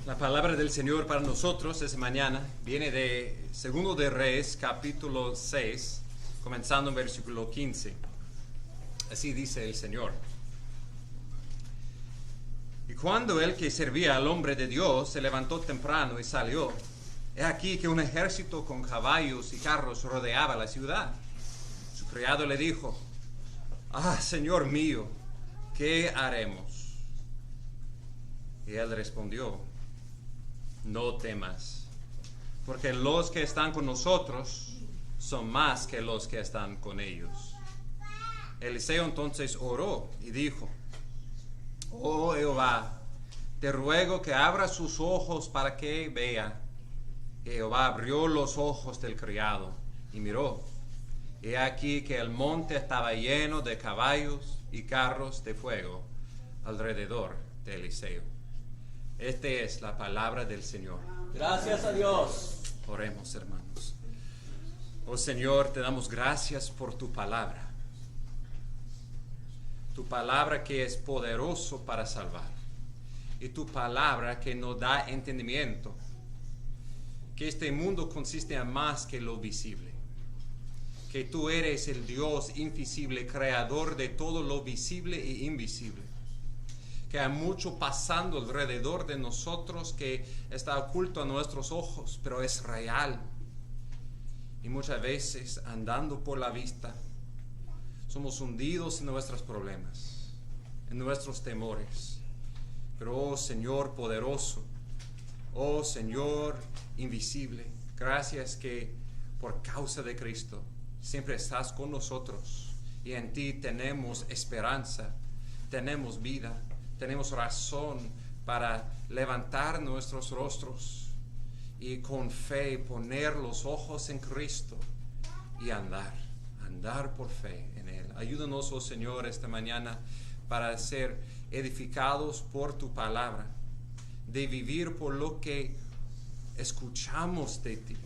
La palabra del Señor para nosotros esta mañana viene de Segundo de Reyes, capítulo 6, comenzando en versículo 15. Así dice el Señor. Y cuando el que servía al hombre de Dios se levantó temprano y salió, he aquí que un ejército con caballos y carros rodeaba la ciudad. Su criado le dijo: «Ah, Señor mío, ¿qué haremos?» Y él respondió: «No temas, porque los que están con nosotros son más que los que están con ellos». Eliseo entonces oró y dijo: «Oh Jehová, te ruego que abra sus ojos para que vea». Y Jehová abrió los ojos del criado y miró. Y aquí que el monte estaba lleno de caballos y carros de fuego alrededor de Eliseo. Esta es la palabra del Señor. Gracias a Dios. Oremos, hermanos. Oh Señor, te damos gracias por tu palabra. Tu palabra que es poderoso para salvar. Y tu palabra que nos da entendimiento. Que este mundo consiste en más que lo visible. Que tú eres el Dios invisible, creador de todo lo visible e invisible. Que hay mucho pasando alrededor de nosotros que está oculto a nuestros ojos, pero es real. Y muchas veces, andando por la vista, somos hundidos en nuestros problemas, en nuestros temores. Pero, oh Señor poderoso, oh Señor invisible, gracias que por causa de Cristo siempre estás con nosotros y en ti tenemos esperanza, tenemos vida, tenemos razón para levantar nuestros rostros y con fe poner los ojos en Cristo y andar por fe en Él. Ayúdanos, oh Señor, esta mañana para ser edificados por tu palabra, de vivir por lo que escuchamos de ti,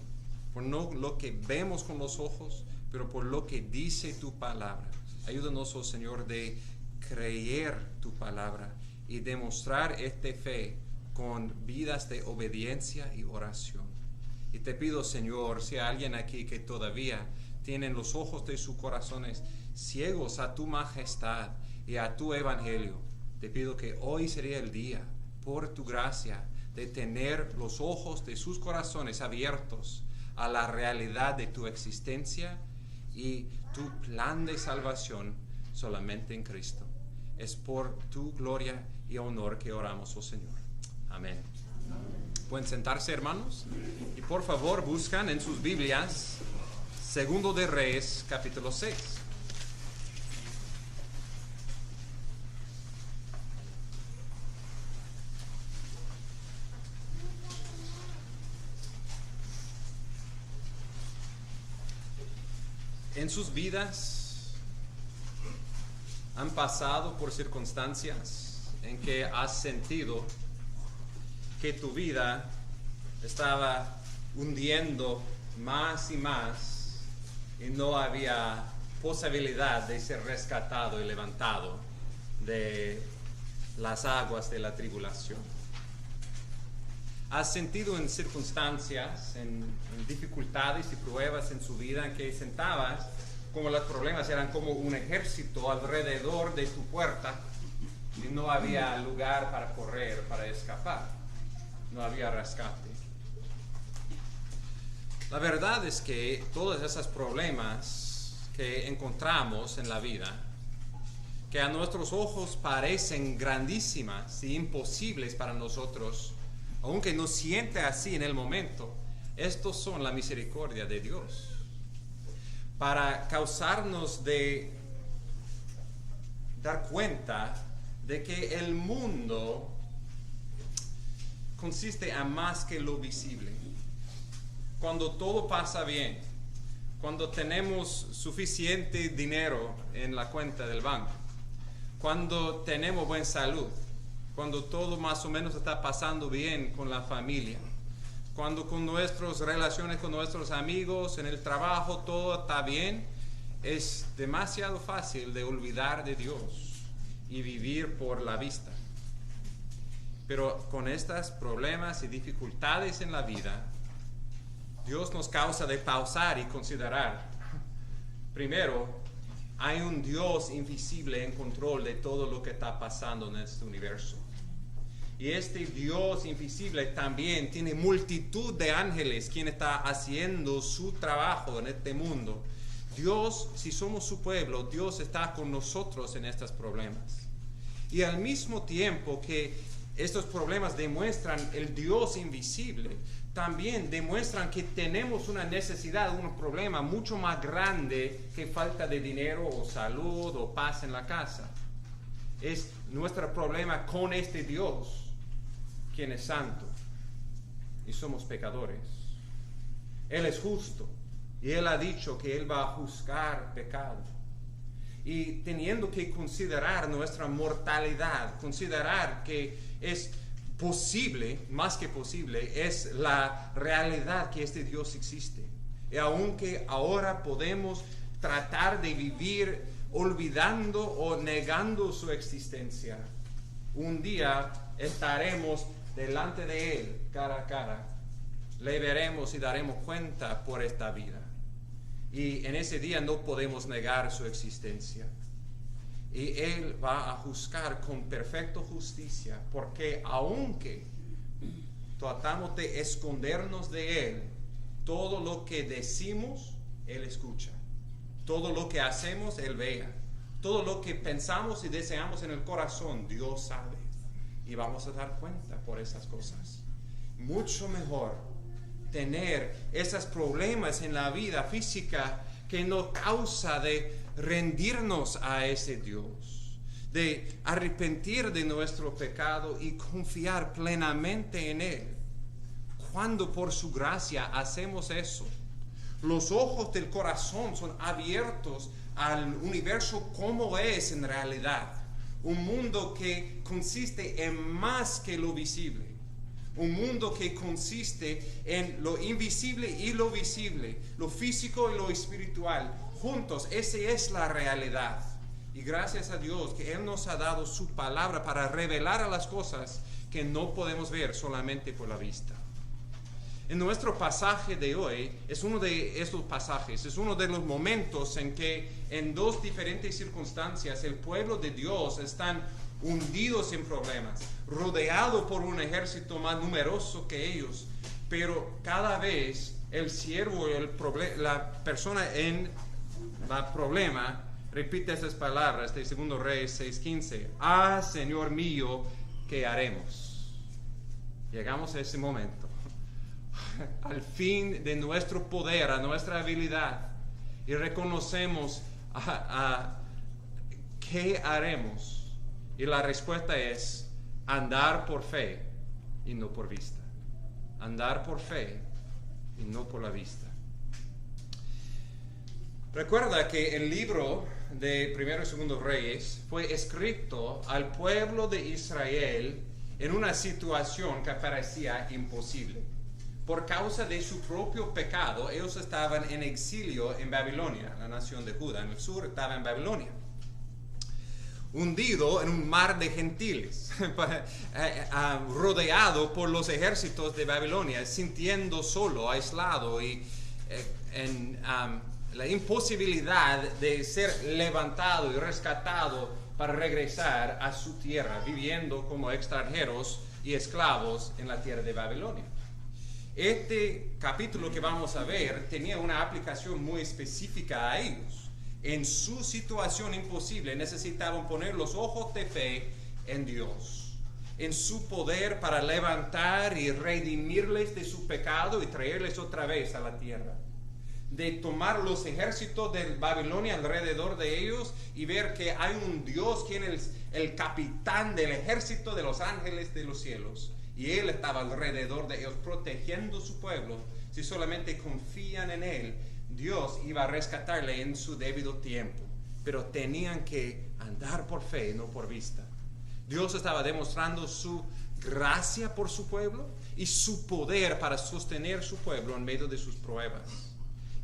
por no lo que vemos con los ojos, pero por lo que dice tu palabra. Ayúdanos, oh Señor, de creer tu palabra y demostrar esta fe con vidas de obediencia y oración. Y te pido, Señor, si hay alguien aquí que todavía tienen los ojos de sus corazones ciegos a tu majestad y a tu evangelio, te pido que hoy sería el día, por tu gracia, de tener los ojos de sus corazones abiertos a la realidad de tu existencia y tu plan de salvación solamente en Cristo. Es por tu gloria y honor que oramos, oh Señor. Amén. Pueden sentarse, hermanos, y por favor buscan en sus Biblias Segundo de Reyes, capítulo 6. En sus vidas han pasado por circunstancias en que has sentido que tu vida estaba hundiendo más y más y no había posibilidad de ser rescatado y levantado de las aguas de la tribulación. Has sentido en circunstancias, en dificultades y pruebas en su vida en que sentabas como los problemas eran como un ejército alrededor de tu puerta y no había lugar para correr, para escapar. No había rescate. La verdad es que todos esos problemas que encontramos en la vida, que a nuestros ojos parecen grandísimas y imposibles para nosotros, aunque no siente así en el momento, estos son la misericordia de Dios. Para causarnos de dar cuenta de que el mundo consiste en más que lo visible. Cuando todo pasa bien, cuando tenemos suficiente dinero en la cuenta del banco, cuando tenemos buena salud, cuando todo más o menos está pasando bien con la familia, cuando con nuestras relaciones con nuestros amigos, en el trabajo, todo está bien es demasiado fácil de olvidar de Dios y vivir por la vista. Pero con estos problemas y dificultades en la vida, Dios nos causa de pausar y considerar. Primero, hay un Dios invisible en control de todo lo que está pasando en este universo. Y este Dios invisible también tiene multitud de ángeles quien está haciendo su trabajo en este mundo. Dios, si somos su pueblo, Dios está con nosotros en estos problemas. Y al mismo tiempo que estos problemas demuestran el Dios invisible, también demuestran que tenemos una necesidad, un problema mucho más grande que falta de dinero o salud o paz en la casa. Es nuestro problema con este Dios, quien es santo, y somos pecadores. Él es justo, y Él ha dicho que Él va a juzgar pecado. Y teniendo que considerar nuestra mortalidad, considerar que es posible, más que posible, es la realidad que este Dios existe. Y aunque ahora podemos tratar de vivir olvidando o negando su existencia, un día estaremos delante de Él cara a cara. Le veremos y daremos cuenta por esta vida. Y en ese día no podemos negar su existencia. Y Él va a juzgar con perfecta justicia, porque aunque tratamos de escondernos de Él, todo lo que decimos, Él escucha. Todo lo que hacemos, Él vea. Todo lo que pensamos y deseamos en el corazón, Dios sabe. Y vamos a dar cuenta por esas cosas. Mucho mejor tener esos problemas en la vida física que nos causa de rendirnos a ese Dios, de arrepentir de nuestro pecado y confiar plenamente en Él. Cuando por su gracia hacemos eso, los ojos del corazón son abiertos al universo como es en realidad. Un mundo que consiste en más que lo visible. Un mundo que consiste en lo invisible y lo visible, lo físico y lo espiritual. Juntos, esa es la realidad. Y gracias a Dios que Él nos ha dado su palabra para revelar a las cosas que no podemos ver solamente por la vista. En nuestro pasaje de hoy es uno de estos pasajes, es uno de los momentos en que en dos diferentes circunstancias el pueblo de Dios están hundidos en problemas, rodeado por un ejército más numeroso que ellos, pero cada vez el siervo, la persona en el problema, repite esas palabras de 2 Reyes 6:15. Ah, Señor mío, ¿qué haremos? Llegamos a ese momento. Al fin de nuestro poder, a nuestra habilidad, y reconocemos ¿qué haremos? Y la respuesta es andar por fe y no por vista. Andar por fe y no por la vista. Recuerda que el libro de 1 y 2 Reyes fue escrito al pueblo de Israel en una situación que parecía imposible. Por causa de su propio pecado, ellos estaban en exilio en Babilonia, la nación de Judá. En el sur estaba en Babilonia, hundido en un mar de gentiles, rodeado por los ejércitos de Babilonia, sintiendo solo, aislado y en la imposibilidad de ser levantado y rescatado para regresar a su tierra, viviendo como extranjeros y esclavos en la tierra de Babilonia. Este capítulo que vamos a ver tenía una aplicación muy específica a ellos. En su situación imposible necesitaban poner los ojos de fe en Dios, en su poder para levantar y redimirles de su pecado y traerles otra vez a la tierra. De tomar los ejércitos de Babilonia alrededor de ellos y ver que hay un Dios quien es el capitán del ejército de los ángeles de los cielos. Y Él estaba alrededor de ellos protegiendo su pueblo. Si solamente confían en Él, Dios iba a rescatarle en su debido tiempo. Pero tenían que andar por fe, no por vista. Dios estaba demostrando su gracia por su pueblo y su poder para sostener su pueblo en medio de sus pruebas.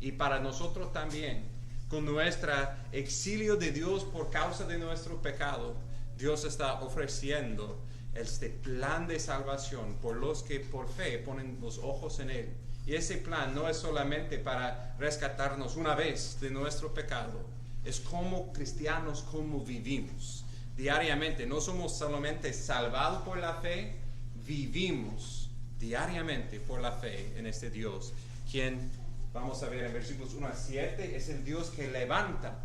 Y para nosotros también, con nuestro exilio de Dios por causa de nuestro pecado, Dios está ofreciendo este plan de salvación por los que por fe ponen los ojos en Él. Y ese plan no es solamente para rescatarnos una vez de nuestro pecado, es como cristianos, como vivimos diariamente. No somos solamente salvados por la fe, vivimos diariamente por la fe en este Dios, quien, vamos a ver en versículos 1 a 7, es el Dios que levanta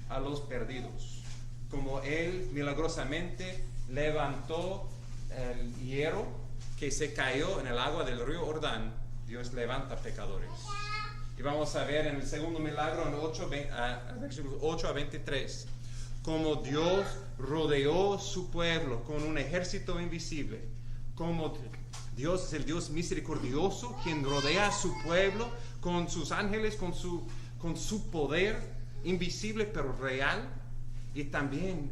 a los perdidos, como Él milagrosamente levantó el hierro que se cayó en el agua del río Jordán. Dios levanta pecadores. Y vamos a ver en el segundo milagro, en versículos 8 a 23, como Dios rodeó su pueblo con un ejército invisible, como Dios es el Dios misericordioso, quien rodea a su pueblo con sus ángeles, con su poder invisible pero real. Y también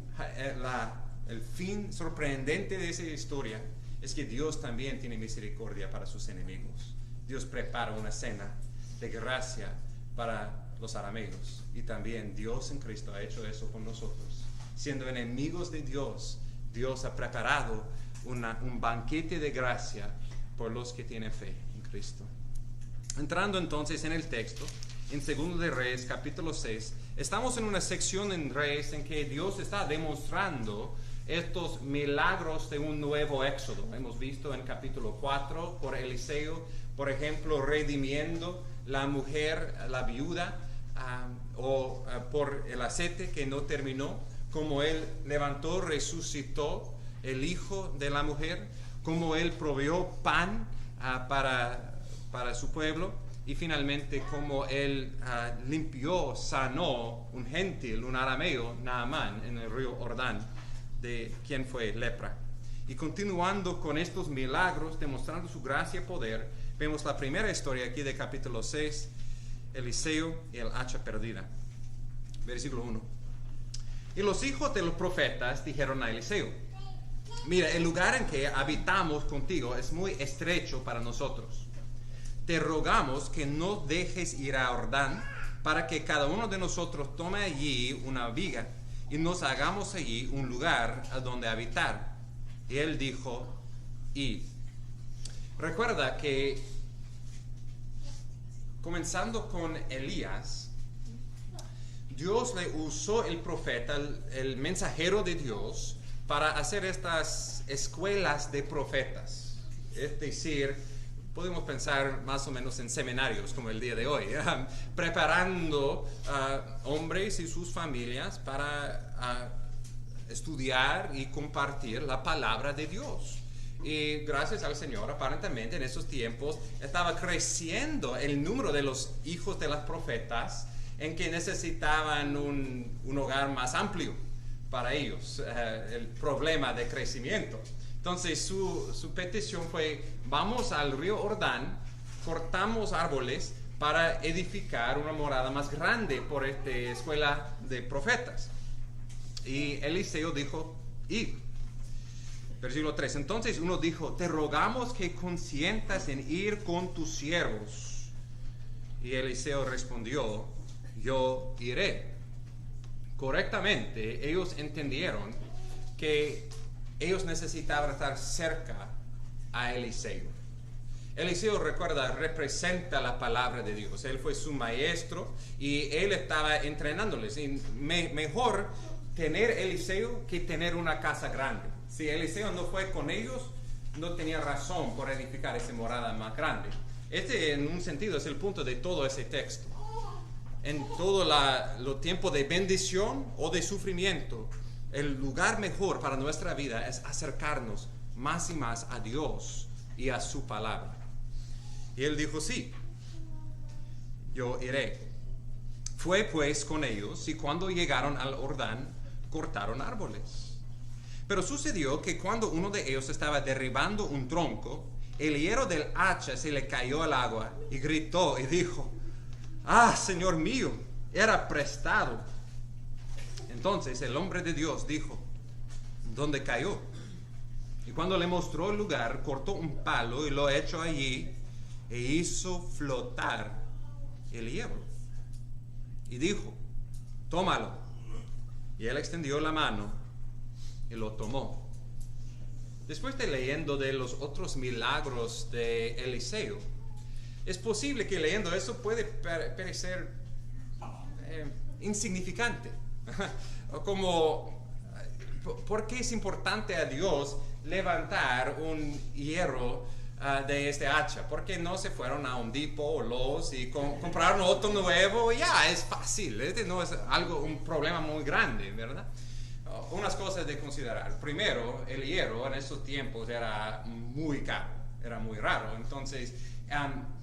el fin sorprendente de esa historia es que Dios también tiene misericordia para sus enemigos. Dios prepara una cena de gracia para los arameos, y también Dios en Cristo ha hecho eso con nosotros. Siendo enemigos de Dios, Dios ha preparado un banquete de gracia por los que tienen fe en Cristo. Entrando entonces en el texto, en 2 de Reyes, capítulo 6, estamos en una sección en Reyes en que Dios está demostrando estos milagros de un nuevo éxodo. Hemos visto en capítulo 4 por Eliseo, por ejemplo, redimiendo la mujer, la viuda, por el aceite que no terminó, como Él levantó, resucitó el hijo de la mujer, como Él proveyó pan para su pueblo, y finalmente como Él limpió, sanó un gentil, un arameo, Naamán, en el río Jordán, de quien fue lepra. Y continuando con estos milagros, demostrando su gracia y poder, vemos la primera historia aquí de capítulo 6, Eliseo y el hacha perdida. Versículo 1. Y los hijos de los profetas dijeron a Eliseo: mira, el lugar en que habitamos contigo es muy estrecho para nosotros. Te rogamos que no dejes ir a Jordán, para que cada uno de nosotros tome allí una viga y nos hagamos allí un lugar a donde habitar. Y él dijo: id. Recuerda que comenzando con Elías, Dios le usó el profeta, el mensajero de Dios, para hacer estas escuelas de profetas. Es decir, podemos pensar más o menos en seminarios como el día de hoy, preparando hombres y sus familias para estudiar y compartir la palabra de Dios. Y gracias al Señor, aparentemente en esos tiempos estaba creciendo el número de los hijos de las profetas, en que necesitaban un hogar más amplio para ellos, el problema de crecimiento. Entonces su petición fue: vamos al río Jordán, cortamos árboles para edificar una morada más grande por esta escuela de profetas. Y Eliseo dijo: id. Versículo 3. Entonces uno dijo: te rogamos que consientas en ir con tus siervos. Y Eliseo respondió: yo iré. Correctamente, ellos entendieron que ellos necesitaban estar cerca a Eliseo. Eliseo, recuerda, representa la palabra de Dios. Él fue su maestro y él estaba entrenándoles. Y mejor tener Eliseo que tener una casa grande. Si Eliseo no fue con ellos, no tenía razón por edificar esa morada más grande. Este, en un sentido, es el punto de todo ese texto. En todo lo tiempo de bendición o de sufrimiento, el lugar mejor para nuestra vida es acercarnos más y más a Dios y a su palabra. Y él dijo: sí, yo iré. Fue pues con ellos, y cuando llegaron al Jordán, cortaron árboles. Pero sucedió que cuando uno de ellos estaba derribando un tronco, el hierro del hacha se le cayó al agua, y gritó y dijo: ¡ah, Señor mío! Era prestado. Entonces el hombre de Dios dijo: ¿dónde cayó? Y cuando le mostró el lugar, cortó un palo y lo echó allí e hizo flotar el hierro. Y dijo: tómalo. Y él extendió la mano y lo tomó. Después de leyendo de los otros milagros de Eliseo, es posible que leyendo eso puede parecer insignificante. Como, ¿por qué es importante a Dios levantar un hierro de este hacha? Porque no se fueron a Home Depot o Lowe's y compraron otro nuevo. Ya, es fácil. Este no es un problema muy grande, ¿verdad? Unas cosas de considerar. Primero, el hierro en esos tiempos era muy caro, era muy raro. Entonces,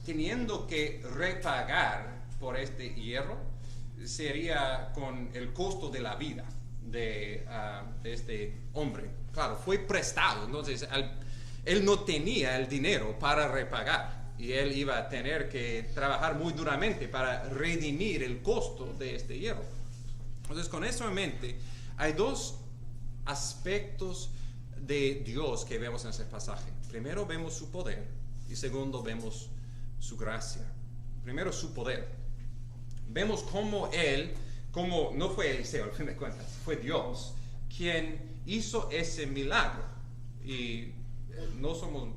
teniendo que repagar por este hierro, sería con el costo de la vida de este hombre. Claro, fue prestado. Entonces, él no tenía el dinero para repagar y él iba a tener que trabajar muy duramente para redimir el costo de este hierro. Entonces, con eso en mente, hay dos aspectos de Dios que vemos en ese pasaje. Primero vemos su poder y segundo vemos su gracia. Primero su poder. Vemos cómo no fue Eliseo al fin de cuentas, fue Dios quien hizo ese milagro. Y no somos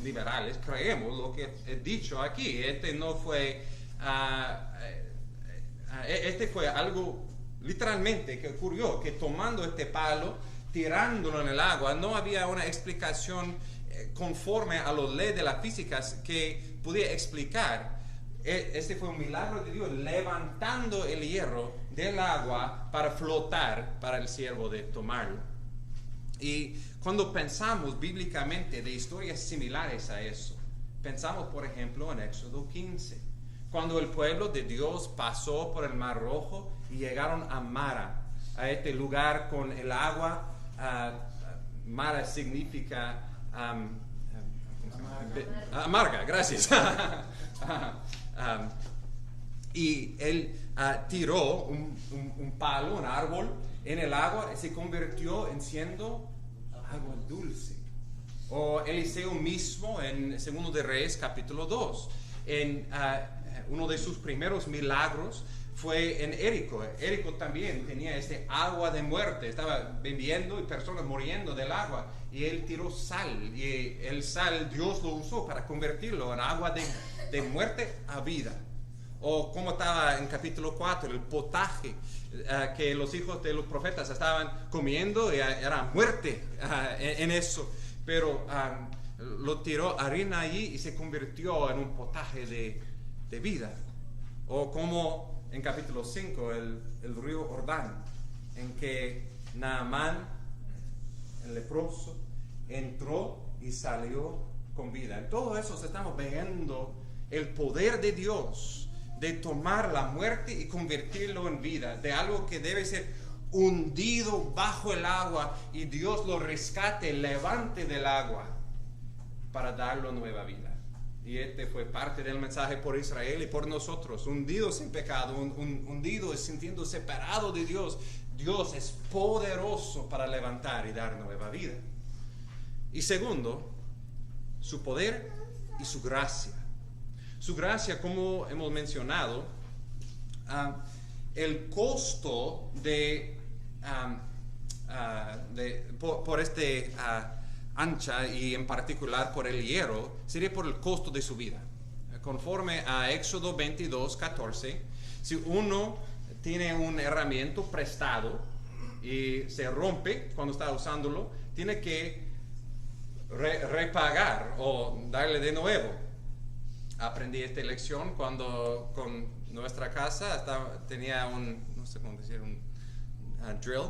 liberales, creemos lo que he dicho aquí. No fue, fue algo literalmente que ocurrió, que tomando este palo, tirándolo en el agua, no había una explicación conforme a las leyes de la física que pudiera explicar. Este fue un milagro de Dios levantando el hierro del agua para flotar para el siervo de tomarlo. Y cuando pensamos bíblicamente de historias similares a eso, pensamos por ejemplo en Éxodo 15, cuando el pueblo de Dios pasó por el Mar Rojo y llegaron a Mara, a este lugar con el agua. Mara significa amarga, gracias. Y él tiró un palo, un árbol en el agua y se convirtió en siendo agua dulce. O Eliseo mismo en 2 de Reyes capítulo 2, en uno de sus primeros milagros fue en Jericó. Jericó también tenía este agua de muerte, estaba bebiendo y personas muriendo del agua, y él tiró sal, y el sal Dios lo usó para convertirlo en agua de muerte a vida. O como estaba en capítulo 4, el potaje que los hijos de los profetas estaban comiendo, era muerte en eso, pero lo tiró harina allí y se convirtió en un potaje de vida. O como en capítulo 5, el río Jordán, en que Naamán, el leproso, entró y salió con vida. En todo eso estamos viendo el poder de Dios de tomar la muerte y convertirlo en vida, de algo que debe ser hundido bajo el agua y Dios lo rescate, levante del agua para darlo nueva vida. Y fue parte del mensaje por Israel y por nosotros, hundidos en pecado, hundidos sintiendo separado de Dios. Dios es poderoso para levantar y dar nueva vida. Y segundo, su poder y su gracia. Su gracia, como hemos mencionado, el costo por este ancha y en particular por el hierro sería por el costo de su vida. Conforme a Éxodo 22:14, si uno tiene un herramienta prestado y se rompe cuando está usándolo, tiene que repagar o darle de nuevo. Aprendí esta lección cuando con nuestra casa tenía no sé cómo decir, un drill.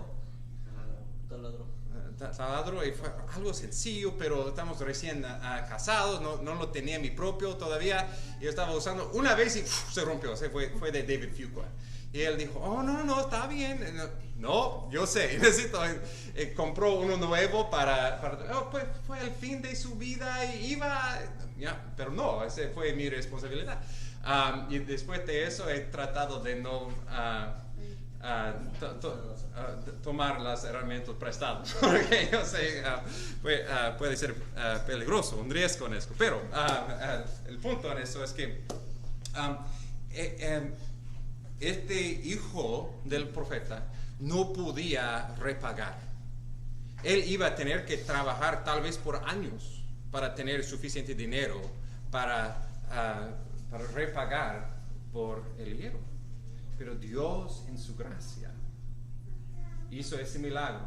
Taladro, y fue algo sencillo, pero estamos recién casados, no lo tenía mi propio todavía, y yo estaba usando una vez y se rompió, fue de David Fuqua. Y él dijo, oh, no, está bien. No, yo sé, necesito. Compró uno nuevo pues fue el fin de su vida y iba, pero no, esa fue mi responsabilidad. Y después de eso he tratado de no tomar las herramientas prestadas, porque yo sé, puede ser peligroso, un riesgo en eso. Pero el punto en eso es que este hijo del profeta no podía repagar. Él iba a tener que trabajar tal vez por años para tener suficiente dinero para repagar por el hierro. Pero Dios en su gracia hizo ese milagro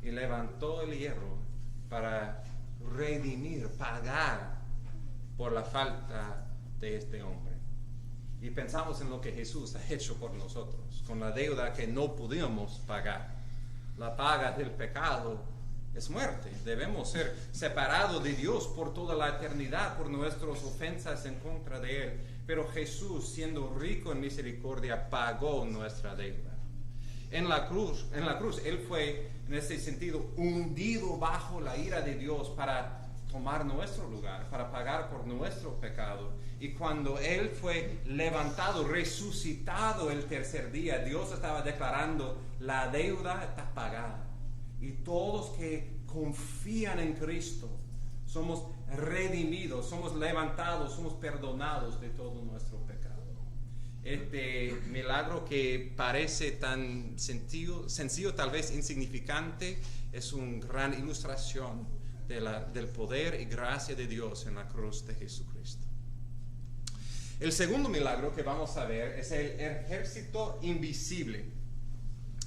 y levantó el hierro para redimir, pagar por la falta de este hombre. Y pensamos en lo que Jesús ha hecho por nosotros, con la deuda que no pudimos pagar. La paga del pecado es muerte. Debemos ser separados de Dios por toda la eternidad por nuestras ofensas en contra de Él. Pero Jesús, siendo rico en misericordia, pagó nuestra deuda. En la cruz, Él fue, en ese sentido, hundido bajo la ira de Dios para tomar nuestro lugar, para pagar por nuestro pecado. Y cuando Él fue levantado, resucitado el tercer día, Dios estaba declarando: la deuda está pagada. Y todos que confían en Cristo somos redimidos, somos levantados, somos perdonados de todo nuestro pecado. Este milagro que parece tan sencillo, tal vez insignificante, es una gran ilustración del poder y gracia de Dios en la cruz de Jesucristo. El segundo milagro que vamos a ver es el ejército invisible.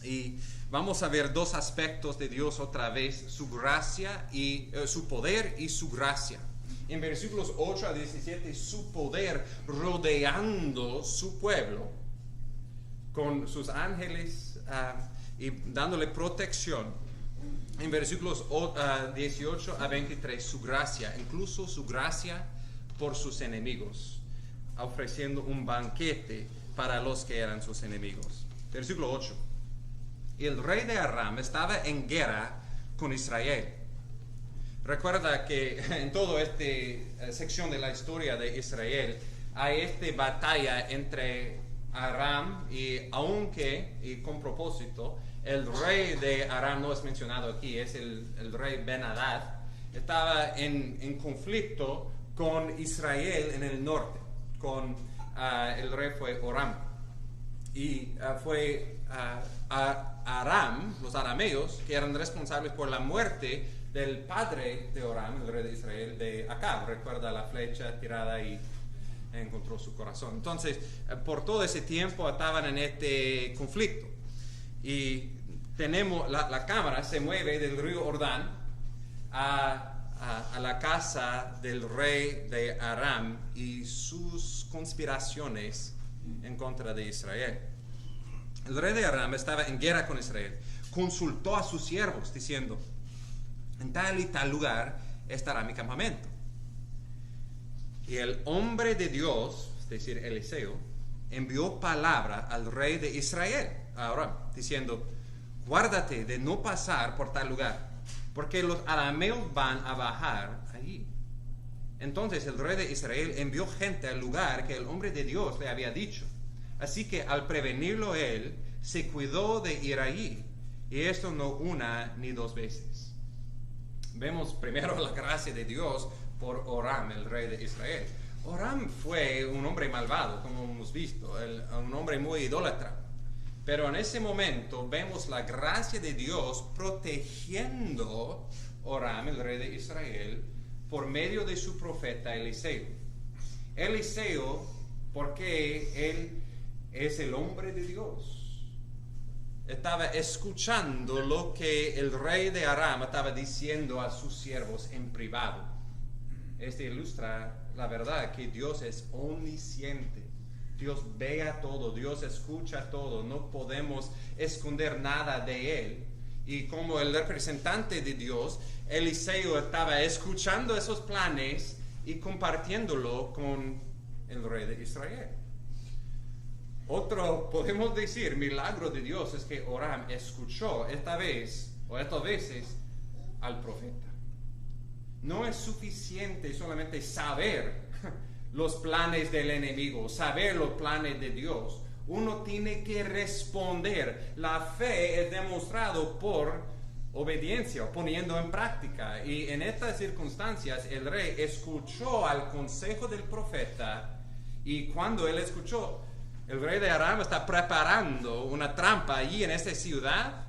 Y vamos a ver dos aspectos de Dios otra vez: su gracia y su poder y su gracia. En versículos 8 a 17, su poder rodeando su pueblo con sus ángeles y dándole protección. En versículos 18 a 23, su gracia, incluso su gracia por sus enemigos, ofreciendo un banquete para los que eran sus enemigos. Versículo 8. Y el rey de Aram estaba en guerra con Israel. Recuerda que en toda esta sección de la historia de Israel hay esta batalla entre Aram y con propósito, el rey de Aram no es mencionado aquí, es el rey Ben-Hadad, estaba en conflicto con Israel en el norte, el rey fue Oram. Y fue Aram, los arameos, que eran responsables por la muerte del padre de Oram, el rey de Israel, de Acab. Recuerda la flecha tirada y encontró su corazón. Entonces, por todo ese tiempo estaban en este conflicto. Y tenemos, la cámara se mueve del río Jordán a la casa del rey de Aram y sus conspiraciones en contra de Israel. El rey de Aram estaba en guerra con Israel. Consultó a sus siervos diciendo: en tal y tal lugar estará mi campamento. Y el hombre de Dios, es decir, Eliseo, envió palabra al rey de Israel, a Aram, diciendo: guárdate de no pasar por tal lugar, porque los arameos van a bajar allí. Entonces el rey de Israel envió gente al lugar que el hombre de Dios le había dicho. Así que al prevenirlo él, se cuidó de ir allí, y esto no una ni dos veces. Vemos primero la gracia de Dios por Oram, el rey de Israel. Oram fue un hombre malvado, como hemos visto, un hombre muy idólatra. Pero en ese momento vemos la gracia de Dios protegiendo Oram, el rey de Israel, por medio de su profeta Eliseo. Eliseo, porque él es el hombre de Dios, estaba escuchando lo que el rey de Aram estaba diciendo a sus siervos en privado. Esto ilustra la verdad que Dios es omnisciente. Dios ve a todo, Dios escucha todo, no podemos esconder nada de Él. Y como el representante de Dios, Eliseo estaba escuchando esos planes y compartiéndolo con el rey de Israel. Otro, podemos decir, milagro de Dios es que Oram escuchó estas veces al profeta. No es suficiente solamente saber los planes del enemigo, saber los planes de Dios. Uno tiene que responder. La fe es demostrado por obediencia, poniendo en práctica. Y en estas circunstancias el rey escuchó al consejo del profeta, y cuando él escuchó, El rey de Aram está preparando una trampa allí en esta ciudad.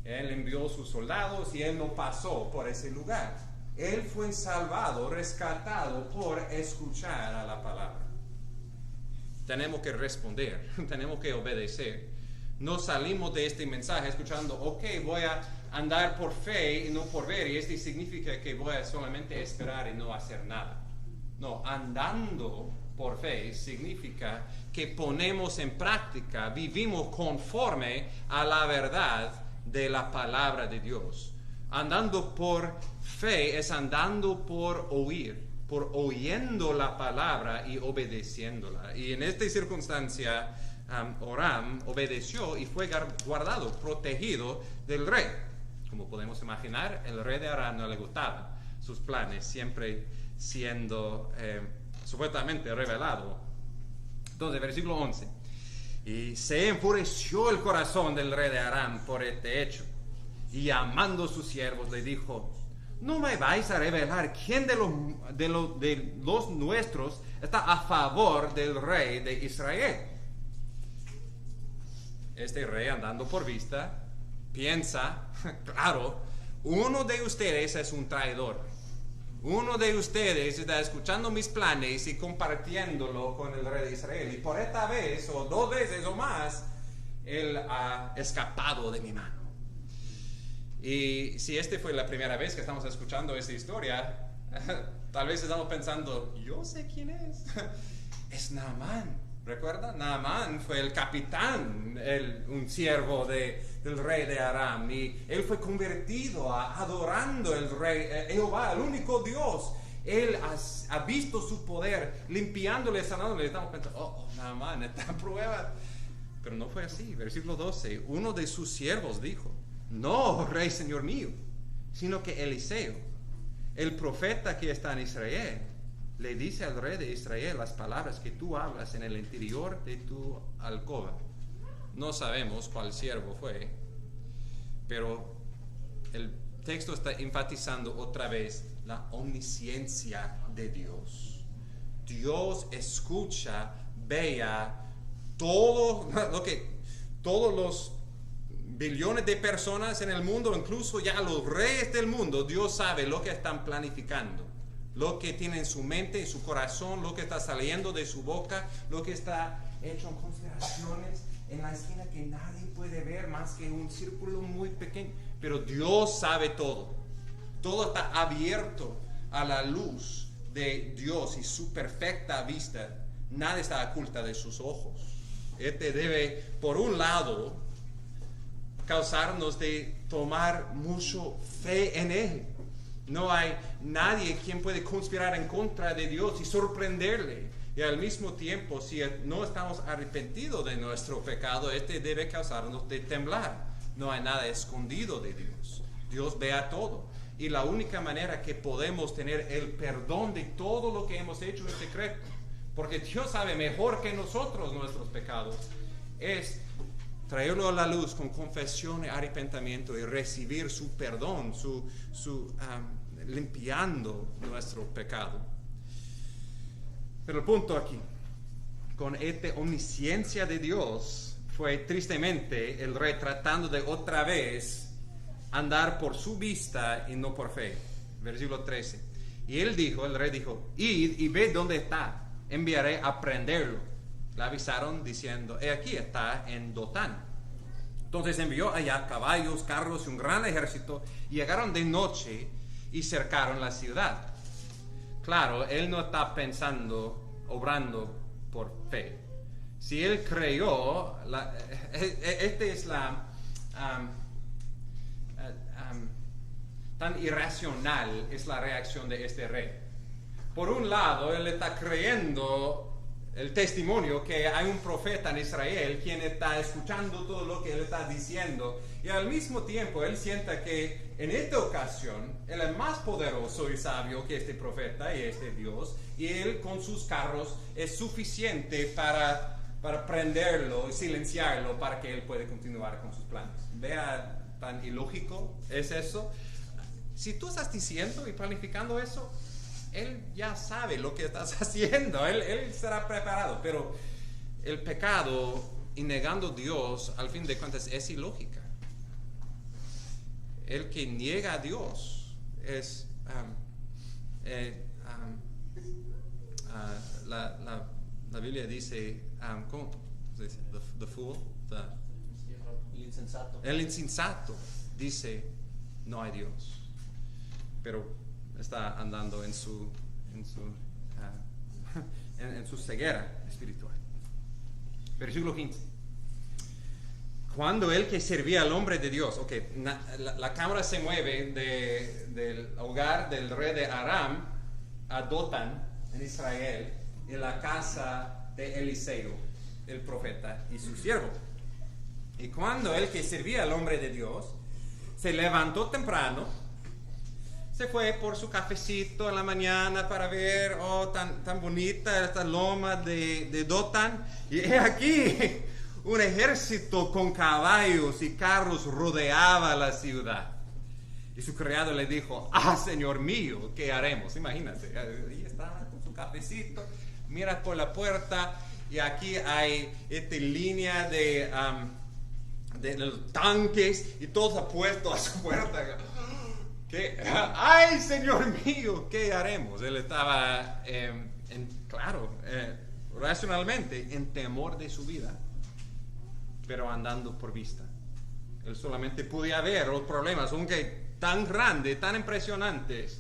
Él envió sus soldados y él no pasó por ese lugar. Él fue salvado, rescatado por escuchar a la palabra. Tenemos que responder, tenemos que obedecer. No salimos de este mensaje escuchando, ok, voy a andar por fe y no por ver, y esto significa que voy a solamente esperar y no hacer nada. No, andando por fe significa que ponemos en práctica, vivimos conforme a la verdad de la palabra de Dios. Andando por fe es andando por oír, por oyendo la palabra y obedeciéndola. Y en esta circunstancia, Aram obedeció y fue guardado, protegido del rey. Como podemos imaginar, el rey de Aram no le gustaban sus planes, siempre siendo supuestamente revelado. Entonces, versículo 11. Y se enfureció el corazón del rey de Aram por este hecho. Y llamando a sus siervos le dijo, ¿no me vais a revelar quién de los nuestros está a favor del rey de Israel? Este rey, andando por vista, piensa, claro, uno de ustedes es un traidor. Uno de ustedes está escuchando mis planes y compartiéndolo con el rey de Israel. Y por esta vez, o 2 veces o más, él ha escapado de mi mano. Y si esta fue la primera vez que estamos escuchando esta historia, tal vez estamos pensando, yo sé quién es. Es Naamán. ¿Recuerda? Naamán fue el capitán, un siervo del rey de Aram, y él fue convertido adorando el rey Jehová, el único Dios. Él ha visto su poder, limpiándole, sanándole. Estamos pensando, Naamán está a prueba. Pero no fue así. Versículo 12, uno de sus siervos dijo, no, rey señor mío, sino que Eliseo, el profeta que está en Israel, le dice al rey de Israel las palabras que tú hablas en el interior de tu alcoba. No sabemos cuál siervo fue, pero el texto está enfatizando otra vez la omnisciencia de Dios. Dios escucha, vea todos los billones de personas en el mundo, incluso ya los reyes del mundo. Dios sabe lo que están planificando, lo que tiene en su mente, en su corazón, lo que está saliendo de su boca, lo que está hecho en consideraciones en la esquina que nadie puede ver más que un círculo muy pequeño. Pero Dios sabe todo. Todo está abierto a la luz de Dios y su perfecta vista. Nada está oculta de sus ojos. Este debe, por un lado, causarnos de tomar mucho fe en Él. No hay nadie quien puede conspirar en contra de Dios y sorprenderle. Y al mismo tiempo, si no estamos arrepentidos de nuestro pecado, este debe causarnos de temblar. No hay nada escondido de Dios. Dios ve a todo. Y la única manera que podemos tener el perdón de todo lo que hemos hecho en secreto, porque Dios sabe mejor que nosotros nuestros pecados, es traerlo a la luz con confesión y arrepentimiento y recibir su perdón, limpiando nuestro pecado. Pero el punto aquí, con esta omnisciencia de Dios, fue tristemente el rey tratando de otra vez andar por su vista y no por fe. Versículo 13. Y el rey dijo, id y ved dónde está, enviaré a prenderlo. Le avisaron diciendo, he aquí está en Dotán. Entonces envió allá caballos, carros y un gran ejército, y llegaron de noche y cercaron la ciudad. Claro, él no está obrando por fe. Si él creyó, tan irracional es la reacción de este rey. Por un lado, él está creyendo el testimonio que hay un profeta en Israel quien está escuchando todo lo que él está diciendo, y al mismo tiempo él sienta que en esta ocasión él es más poderoso y sabio que este profeta y este Dios, y él con sus carros es suficiente para prenderlo y silenciarlo para que él pueda continuar con sus planes. Vea, tan ilógico es eso. Si tú estás diciendo y planificando eso, él ya sabe lo que estás haciendo, él estará preparado. Pero el pecado y negando a Dios, al fin de cuentas, es ilógica. El que niega a Dios es la Biblia dice, ¿cómo se dice? The fool, El insensato. el insensato dice, no hay Dios, pero está andando en su ceguera espiritual. Versículo 15. Cuando el que servía al hombre de Dios, la cámara se mueve del hogar del rey de Aram a Dotán en Israel, en la casa de Eliseo, el profeta y su siervo. Y cuando el que servía al hombre de Dios se levantó temprano, se fue por su cafecito en la mañana para ver, tan bonita esta loma de Dotán, y he aquí un ejército con caballos y carros rodeaba la ciudad. Y su criado le dijo, Señor mío, ¿qué haremos? Imagínate, ahí está con su cafecito, mira por la puerta y aquí hay esta línea de los tanques y todos apuestos a su puerta. ¡Ay, Señor mío! ¿Qué haremos? Él estaba, racionalmente, en temor de su vida, pero andando por vista. Él solamente podía ver los problemas, aunque tan grandes, tan impresionantes,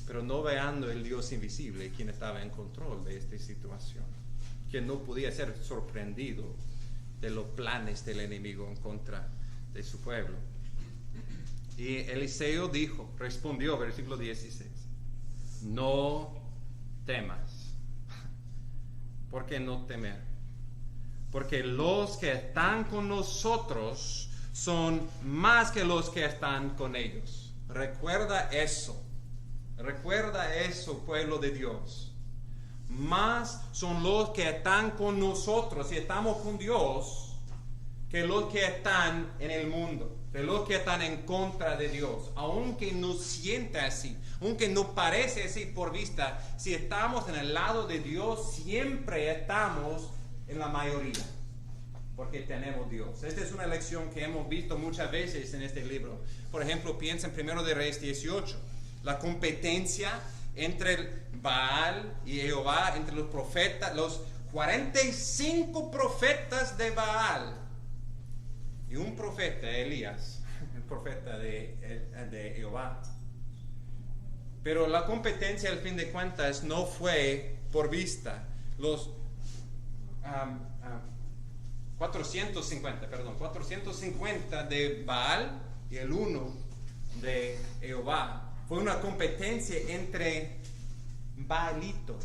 pero no veando el Dios invisible, quien estaba en control de esta situación, quien no podía ser sorprendido de los planes del enemigo en contra de su pueblo. Y Eliseo respondió, versículo 16, no temas. ¿Por qué no temer? Porque los que están con nosotros son más que los que están con ellos. Recuerda eso, pueblo de Dios. Más son los que están con nosotros y estamos con Dios que los que están en el mundo, de los que están en contra de Dios. Aunque no sienta así, aunque no parece así por vista, si estamos en el lado de Dios, siempre estamos en la mayoría, porque tenemos Dios. Esta es una lección que hemos visto muchas veces en este libro. Por ejemplo, piensa en 1 de Reyes 18, la competencia entre el Baal y Jehová, entre los profetas, los 45 profetas de Baal y un profeta, Elías, el profeta de Jehová. Pero la competencia, al fin de cuentas, no fue por vista. Los 450 de Baal y el 1 de Jehová. Fue una competencia entre Baalito,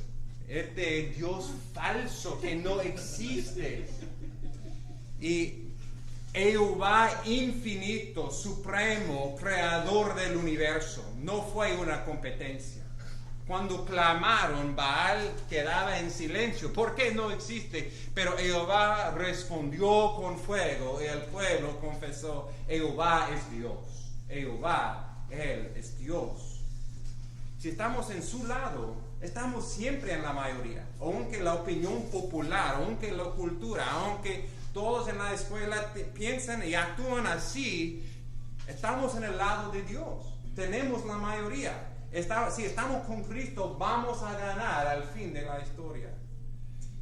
este Dios falso que no existe, y Jehová infinito, supremo, creador del universo. No fue una competencia. Cuando clamaron, Baal quedaba en silencio, porque no existe. Pero Jehová respondió con fuego, y el pueblo confesó, Jehová es Dios. Jehová, Él es Dios. Si estamos en su lado, estamos siempre en la mayoría. Aunque la opinión popular, aunque la cultura, aunque todos en la escuela piensan y actúan así, estamos en el lado de Dios. Tenemos la mayoría. Si estamos con Cristo, vamos a ganar al fin de la historia.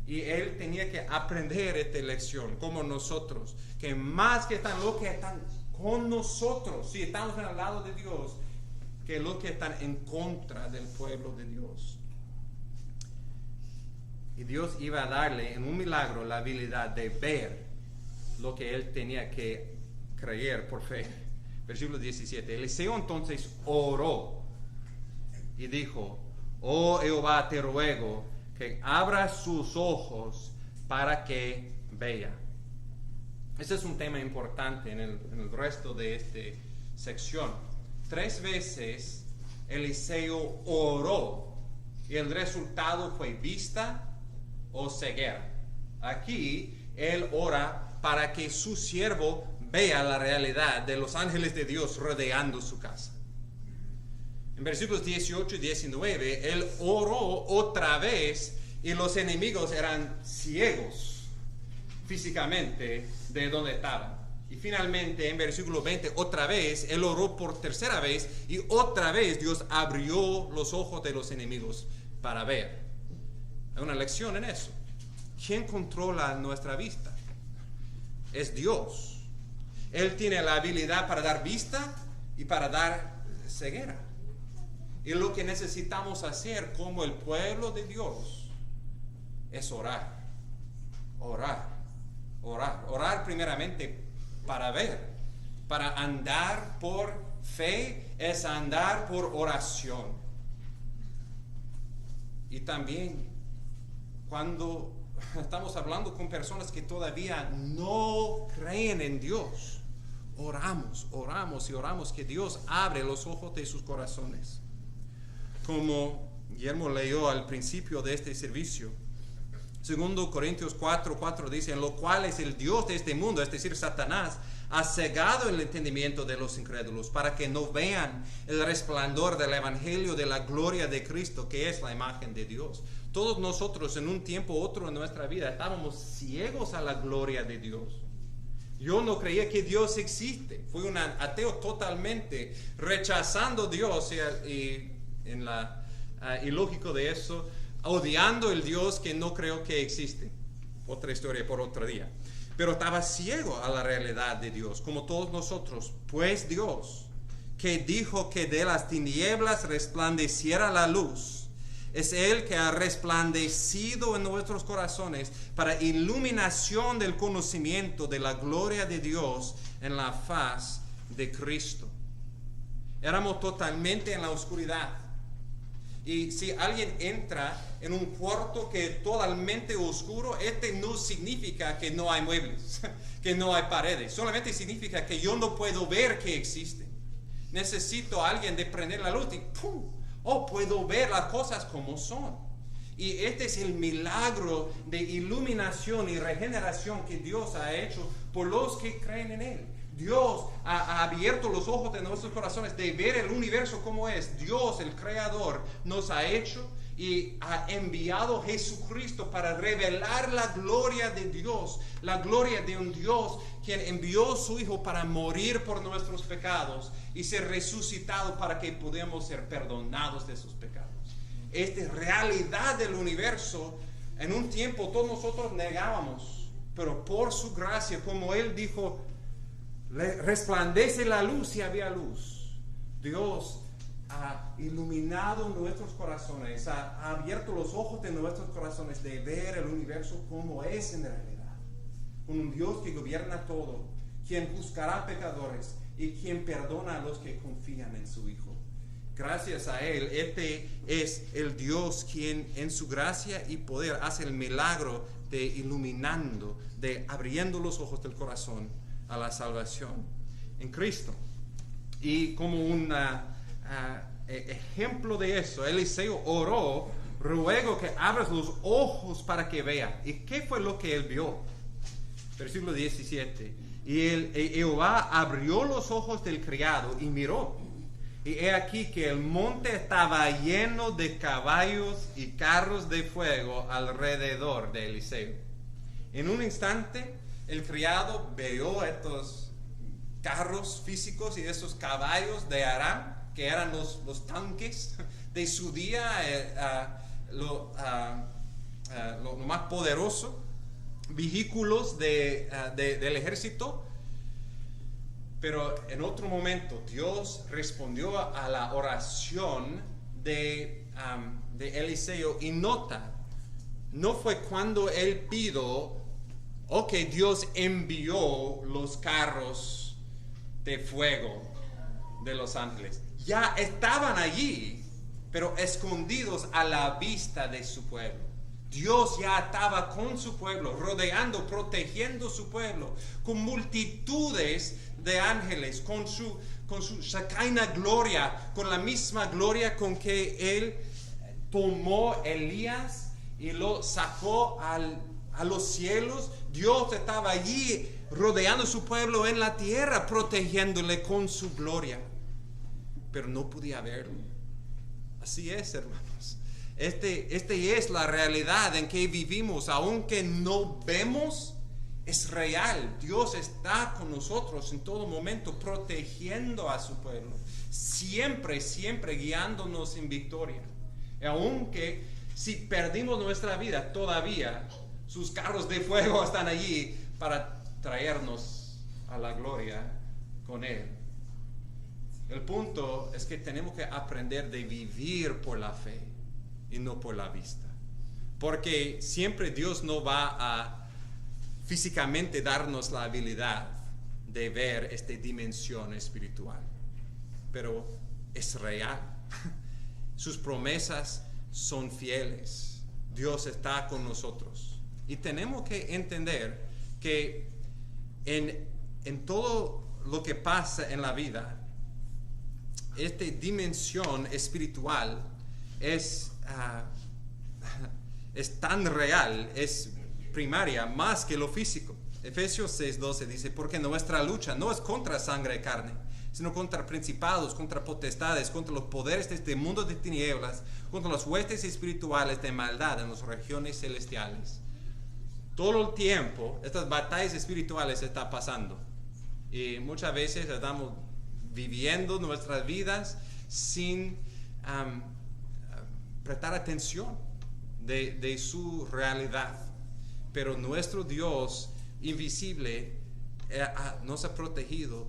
Y él tenía que aprender esta lección, como nosotros, que más que están los que están con nosotros, si estamos en el lado de Dios, que los que están en contra del pueblo de Dios. Y Dios iba a darle en un milagro la habilidad de ver lo que él tenía que creer por fe. Versículo 17. Eliseo entonces oró y dijo, oh Jehová, te ruego que abra sus ojos para que vea. Este es un tema importante en el resto de esta sección. 3 veces Eliseo oró y el resultado fue vista o ceguera. Aquí él ora para que su siervo vea la realidad de los ángeles de Dios rodeando su casa. En versículos 18 y 19, él oró otra vez y los enemigos eran ciegos físicamente de donde estaban. Y finalmente en versículo 20, otra vez, él oró por tercera vez y otra vez Dios abrió los ojos de los enemigos para ver. Hay una lección en eso. ¿Quién controla nuestra vista? Es Dios. Él tiene la habilidad para dar vista y para dar ceguera. Y lo que necesitamos hacer como el pueblo de Dios es orar. Orar primeramente para ver. Para andar por fe es andar por oración. Y también cuando estamos hablando con personas que todavía no creen en Dios, oramos que Dios abre los ojos de sus corazones. Como Guillermo leyó al principio de este servicio, 2 Corintios 4:4 dice, en lo cual es el Dios de este mundo, es decir, Satanás, ha cegado el entendimiento de los incrédulos para que no vean el resplandor del evangelio de la gloria de Cristo, que es la imagen de Dios. Todos nosotros en un tiempo u otro en nuestra vida estábamos ciegos a la gloria de Dios. Yo no creía que Dios existe. Fui un ateo totalmente, rechazando a Dios y en la ilógico de eso, odiando el Dios que no creo que existe. Otra historia por otro día. Pero estaba ciego a la realidad de Dios, como todos nosotros. Pues Dios, que dijo que de las tinieblas resplandeciera la luz, es Él que ha resplandecido en nuestros corazones para iluminación del conocimiento de la gloria de Dios en la faz de Cristo. Éramos totalmente en la oscuridad. Y si alguien entra en un cuarto que es totalmente oscuro, no significa que no hay muebles, que no hay paredes. Solamente significa que yo no puedo ver que existe. Necesito a alguien de prender la luz y ¡pum! Oh, puedo ver las cosas como son. Y este es el milagro de iluminación y regeneración que Dios ha hecho por los que creen en Él. Dios ha abierto los ojos de nuestros corazones de ver el universo como es. Dios, el Creador, nos ha hecho y ha enviado a Jesucristo para revelar la gloria de Dios, la gloria de un Dios quien envió a su Hijo para morir por nuestros pecados y ser resucitado para que podamos ser perdonados de sus pecados. Esta realidad del universo, en un tiempo todos nosotros negábamos, pero por su gracia, como Él dijo, resplandece la luz y había luz. Dios ha iluminado nuestros corazones, ha abierto los ojos de nuestros corazones de ver el universo como es en realidad. Con un Dios que gobierna todo, quien juzgará pecadores y quien perdona a los que confían en su Hijo. Gracias a Él, este es el Dios quien en su gracia y poder hace el milagro de iluminando, de abriendo los ojos del corazón a la salvación en Cristo. Y como un ejemplo de eso, Eliseo oró, ruego que abras los ojos para que vea. ¿Y qué fue lo que él vio? Versículo 17. Y Jehová abrió los ojos del criado y miró. Y he aquí que el monte estaba lleno de caballos y carros de fuego alrededor de Eliseo. En un instante, el criado vio estos carros físicos y esos caballos de Aram, que eran los tanques de su día, lo más poderoso, vehículos del ejército. Pero en otro momento Dios respondió a la oración de Eliseo y nota, no fue cuando él pidió o que Dios envió los carros de fuego de los ángeles. Ya estaban allí, pero escondidos a la vista de su pueblo. Dios ya estaba con su pueblo, rodeando, protegiendo su pueblo, con multitudes de ángeles, con su Shekinah gloria, con la misma gloria con que Él tomó Elías y lo sacó a los cielos. Dios estaba allí rodeando su pueblo en la tierra, protegiéndole con su gloria, pero no podía verlo. Así es, hermanos. Este es la realidad en que vivimos, aunque no vemos, es real. Dios está con nosotros en todo momento, protegiendo a su pueblo, siempre, siempre guiándonos en victoria. Y aunque si perdimos nuestra vida, todavía sus carros de fuego están allí para traernos a la gloria con Él. El punto es que tenemos que aprender de vivir por la fe y no por la vista. Porque siempre Dios no va a físicamente darnos la habilidad de ver esta dimensión espiritual. Pero es real. Sus promesas son fieles. Dios está con nosotros. Y tenemos que entender que en todo lo que pasa en la vida, esta dimensión espiritual es tan real, es primaria, más que lo físico. Efesios 6:12 dice, porque nuestra lucha no es contra sangre y carne, sino contra principados, contra potestades, contra los poderes de este mundo de tinieblas, contra los huestes espirituales de maldad en las regiones celestiales. Todo el tiempo, estas batallas espirituales están pasando. Y muchas veces estamos viviendo nuestras vidas sin prestar atención de su realidad. Pero nuestro Dios invisible nos ha protegido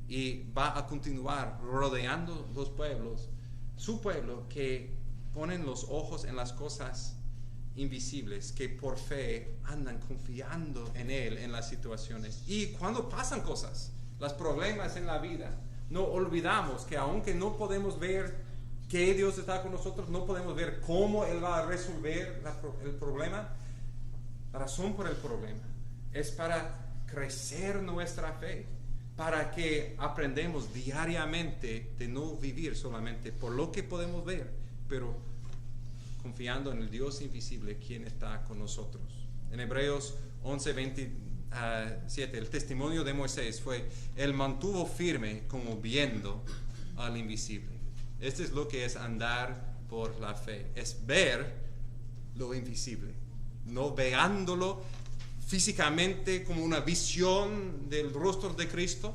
y va a continuar rodeando los pueblos, su pueblo, que ponen los ojos en las cosas invisibles, que por fe andan confiando en Él en las situaciones. Y cuando pasan cosas, los problemas en la vida, no olvidamos que aunque no podemos ver que Dios está con nosotros, no podemos ver cómo Él va a resolver el problema. La razón por el problema es para crecer nuestra fe, para que aprendamos diariamente de no vivir solamente por lo que podemos ver, pero confiando en el Dios invisible, quien está con nosotros. En Hebreos 11:27, el testimonio de Moisés fue, él mantuvo firme como viendo al invisible. Esto es lo que es andar por la fe, es ver lo invisible, no veándolo físicamente como una visión del rostro de Cristo,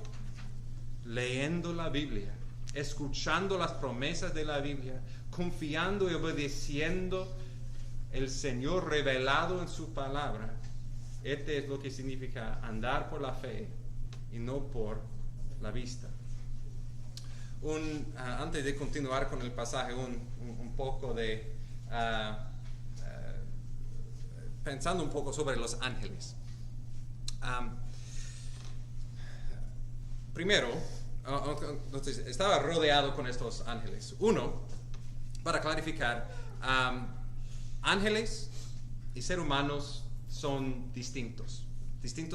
leyendo la Biblia, escuchando las promesas de la Biblia, confiando y obedeciendo el Señor revelado en su palabra. Este es lo que significa andar por la fe y no por la vista. Antes de continuar con el pasaje, un poco de pensando un poco sobre los ángeles. Primero, entonces, estaba rodeado con estos ángeles. Uno, para clarificar, ángeles y seres humanos son distintas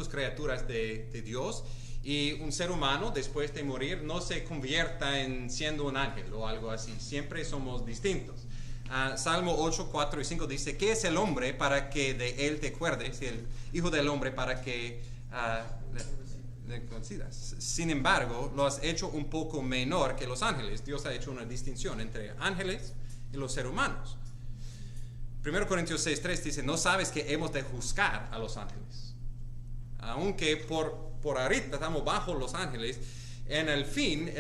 criaturas de Dios, y un ser humano después de morir no se convierta en siendo un ángel o algo así, siempre somos distintos. Salmo 8, 4 y 5 dice, ¿qué es el hombre para que de él te acuerdes? El hijo del hombre para que le consideras. Sin embargo, lo has hecho un poco menor que los ángeles. Dios ha hecho una distinción entre ángeles y los seres humanos. 1 Corintios 6, 3 dice, no sabes que hemos de juzgar a los ángeles. Aunque por ahorita estamos bajo los ángeles, en el fin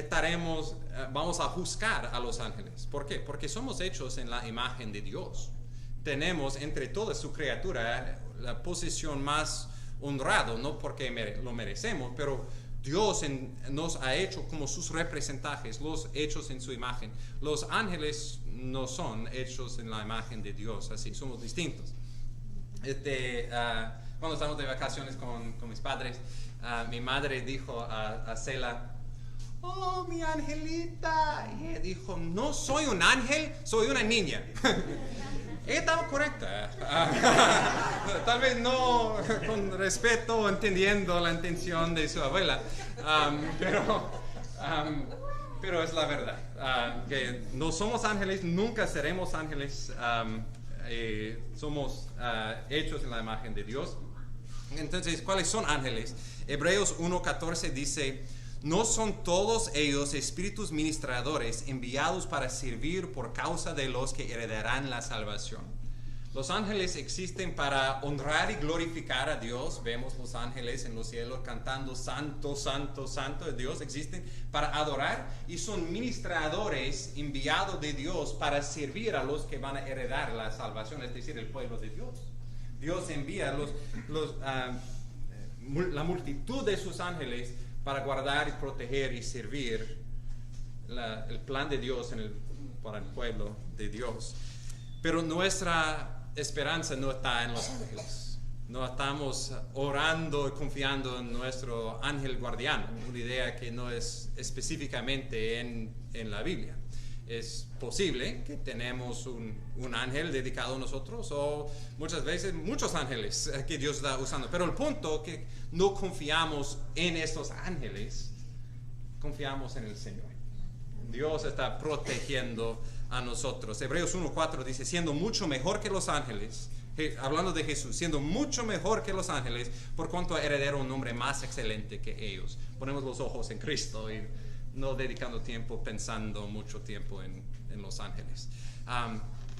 vamos a juzgar a los ángeles. ¿Por qué? Porque somos hechos en la imagen de Dios. Tenemos entre toda su criatura la posición más honrada, no porque lo merecemos, pero Dios nos ha hecho como sus representantes, los hechos en su imagen. Los ángeles no son hechos en la imagen de Dios, así somos distintos. Cuando estamos de vacaciones con mis padres, mi madre dijo a Cela, oh, mi angelita. Y ella dijo, no soy un ángel, soy una niña. Ella estaba correcta. Tal vez no con respeto o entendiendo la intención de su abuela, pero es la verdad. Que no somos ángeles, nunca seremos ángeles. Somos hechos en la imagen de Dios. Entonces, ¿cuáles son ángeles? Hebreos 1:14 dice, ¿No son todos ellos espíritus ministradores enviados para servir por causa de los que heredarán la salvación? Los ángeles existen para honrar y glorificar a Dios. Vemos los ángeles en los cielos cantando Santo, Santo, Santo. Dios existen para adorar y son ministradores enviados de Dios para servir a los que van a heredar la salvación, es decir, el pueblo de Dios. Dios envía la multitud de sus ángeles para guardar y proteger y servir el plan de Dios para el pueblo de Dios. Pero nuestra esperanza no está en los ángeles. No estamos orando y confiando en nuestro ángel guardián, una idea que no es específicamente en la Biblia. Es posible que tenemos un ángel dedicado a nosotros o muchas veces muchos ángeles que Dios está usando. Pero el punto es que no confiamos en estos ángeles, confiamos en el Señor. Dios está protegiendo a nosotros. Hebreos 1:4 dice, siendo mucho mejor que los ángeles, hablando de Jesús, siendo mucho mejor que los ángeles, por cuanto heredero un nombre más excelente que ellos. Ponemos los ojos en Cristo y no dedicando tiempo pensando mucho tiempo en los ángeles.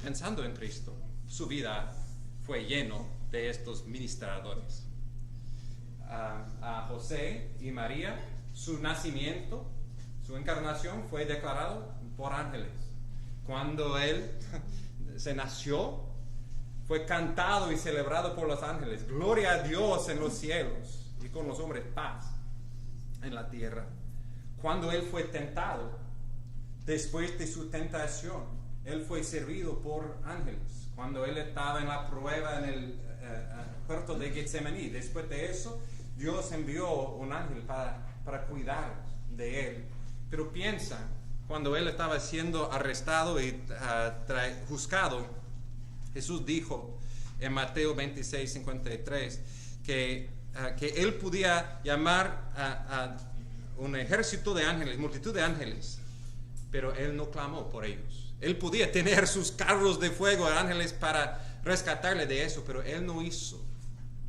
Pensando en Cristo, su vida fue lleno de estos ministradores. A José y María, su nacimiento, su encarnación fue declarado por ángeles. Cuando él se nació, fue cantado y celebrado por los ángeles. Gloria a Dios en los cielos y con los hombres paz en la tierra. Cuando él fue tentado, después de su tentación, él fue servido por ángeles. Cuando él estaba en la prueba en el huerto de Getsemaní, después de eso, Dios envió un ángel para cuidar de él. Pero piensa, cuando él estaba siendo arrestado y juzgado, Jesús dijo en Mateo 26:53 que él podía llamar a un ejército de ángeles, multitud de ángeles, pero él no clamó por ellos. Él podía tener sus carros de fuego de ángeles para rescatarle de eso, pero él no hizo,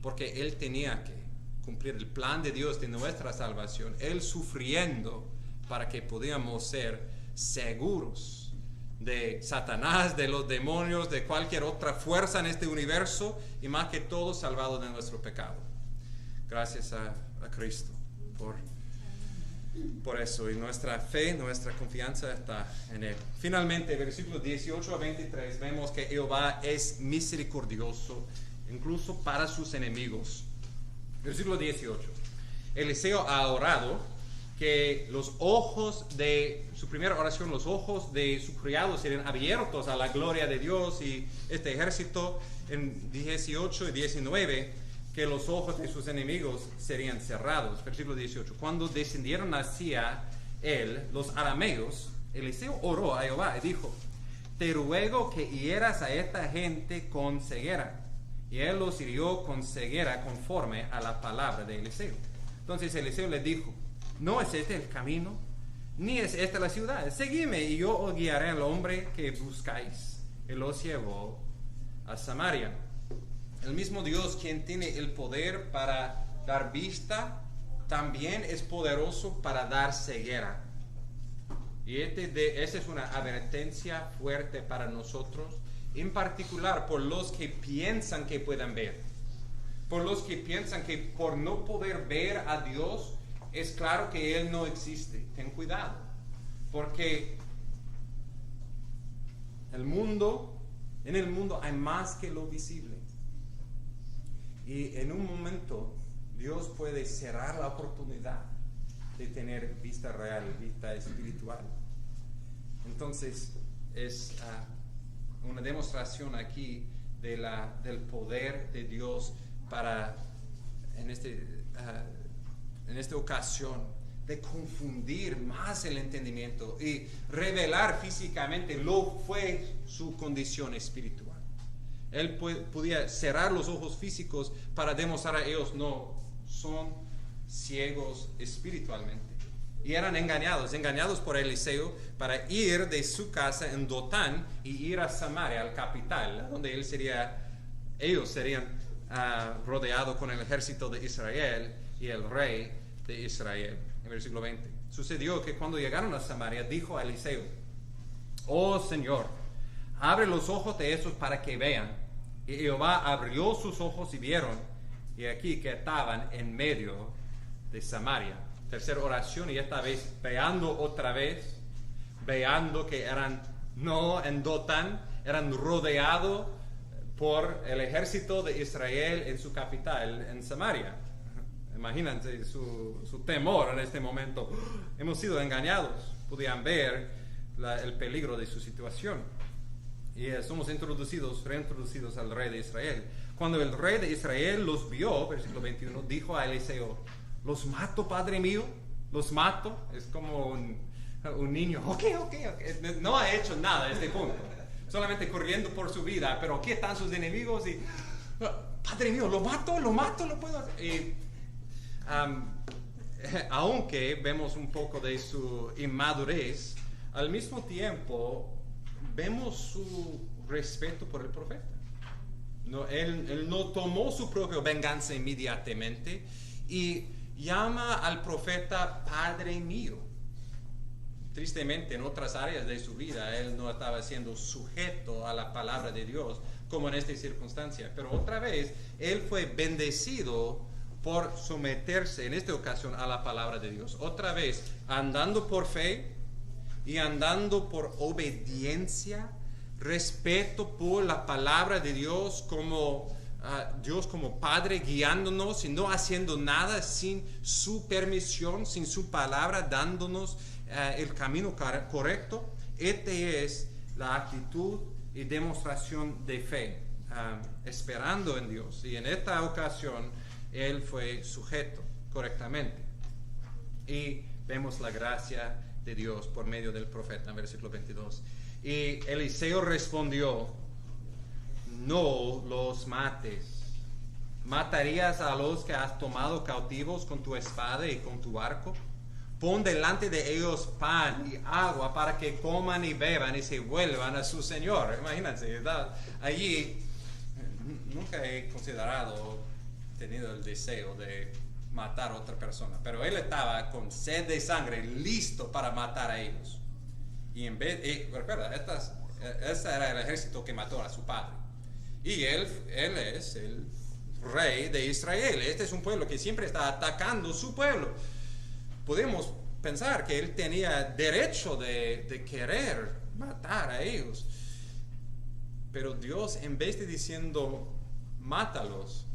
porque él tenía que cumplir el plan de Dios de nuestra salvación, él sufriendo para que podamos ser seguros de Satanás, de los demonios, de cualquier otra fuerza en este universo y más que todo salvados de nuestro pecado. Gracias a Cristo por eso, y nuestra fe, nuestra confianza está en Él. Finalmente, versículos 18 a 23, vemos que Jehová es misericordioso incluso para sus enemigos. Versículo 18. Eliseo ha orado que los ojos de su primera oración, los ojos de su criado serían abiertos a la gloria de Dios, y este ejército en 18 y 19, que los ojos de sus enemigos serían cerrados. Versículo 18. Cuando descendieron hacia él los arameos, Eliseo oró a Jehová y dijo, te ruego que hieras a esta gente con ceguera. Y él los hirió con ceguera conforme a la palabra de Eliseo. Entonces Eliseo le dijo, no es este el camino, ni es esta la ciudad. Seguidme y yo os guiaré al hombre que buscáis. Y los llevó a Samaria. El mismo Dios, quien tiene el poder para dar vista, también es poderoso para dar ceguera. Y esta es una advertencia fuerte para nosotros, en particular por los que piensan que puedan ver. Por los que piensan que por no poder ver a Dios, es claro que Él no existe. Ten cuidado, porque en el mundo hay más que lo visible. Y en un momento Dios puede cerrar la oportunidad de tener vista real, vista espiritual. Entonces es una demostración aquí del poder de Dios para en esta ocasión de confundir más el entendimiento y revelar físicamente lo fue su condición espiritual. Él podía cerrar los ojos físicos para demostrar a ellos no son ciegos espiritualmente. Y eran engañados por Eliseo para ir de su casa en Dotán y ir a Samaria, al capital, donde ellos serían rodeados con el ejército de Israel y el rey de Israel. en versículo 20. Sucedió que cuando llegaron a Samaria, dijo a Eliseo: oh Señor, abre los ojos de estos para que vean. Y Jehová abrió sus ojos y vieron, y aquí que estaban en medio de Samaria. Tercera oración, y esta vez veando otra vez, veando que eran no en Dotán, eran rodeados por el ejército de Israel en su capital, en Samaria. Imagínense su temor en este momento. Hemos sido engañados. Podían ver el peligro de su situación. Y somos reintroducidos al rey de Israel. Cuando el rey de Israel los vio, versículo 21, dijo a Eliseo: los mato, padre mío, los mato. Es como un niño. Ok. No ha hecho nada a este punto. Solamente corriendo por su vida. Pero aquí están sus enemigos y... padre mío, lo mato, lo puedo hacer. Y, aunque vemos un poco de su inmadurez, al mismo tiempo vemos su respeto por el profeta. No, él no tomó su propia venganza inmediatamente y llama al profeta padre mío. Tristemente, en otras áreas de su vida, él no estaba siendo sujeto a la palabra de Dios, como en esta circunstancia. Pero otra vez, él fue bendecido por someterse, en esta ocasión, a la palabra de Dios. Otra vez, andando por fe y andando por obediencia, respeto por la palabra de Dios como Dios como Padre guiándonos y no haciendo nada sin su permisión, sin su palabra dándonos el camino correcto. Esta es la actitud y demostración de fe, esperando en Dios. Y en esta ocasión él fue sujeto correctamente. Y vemos la gracia de Dios por medio del profeta en versículo 22. Y Eliseo respondió: no los mates. ¿Matarías a los que has tomado cautivos con tu espada y con tu arco? Pon delante de ellos pan y agua para que coman y beban y se vuelvan a su Señor. Imagínense, ¿verdad? Allí nunca he tenido el deseo de matar a otra persona, pero él estaba con sed de sangre, listo para matar a ellos. Y recuerda, este era el ejército que mató a su padre. Y él es el rey de Israel. Este es un pueblo que siempre está atacando su pueblo. Podemos pensar que él tenía derecho de querer matar a ellos. Pero Dios, en vez de diciendo mátalos,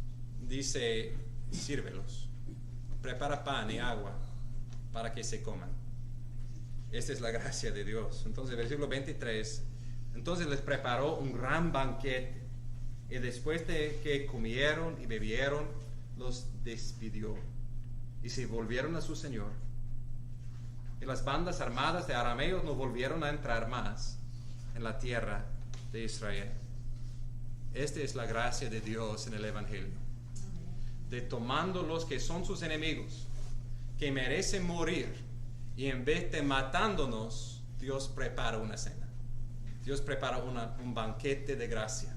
dice sírvelos. Prepara pan y agua para que se coman. Esta es la gracia de Dios. Entonces, versículo 23. Entonces les preparó un gran banquete. Y después de que comieron y bebieron, los despidió. Y se volvieron a su Señor. Y las bandas armadas de arameos no volvieron a entrar más en la tierra de Israel. Esta es la gracia de Dios en el Evangelio. De tomando los que son sus enemigos, que merecen morir, y en vez de matándonos, Dios prepara una cena. Dios prepara un banquete de gracia.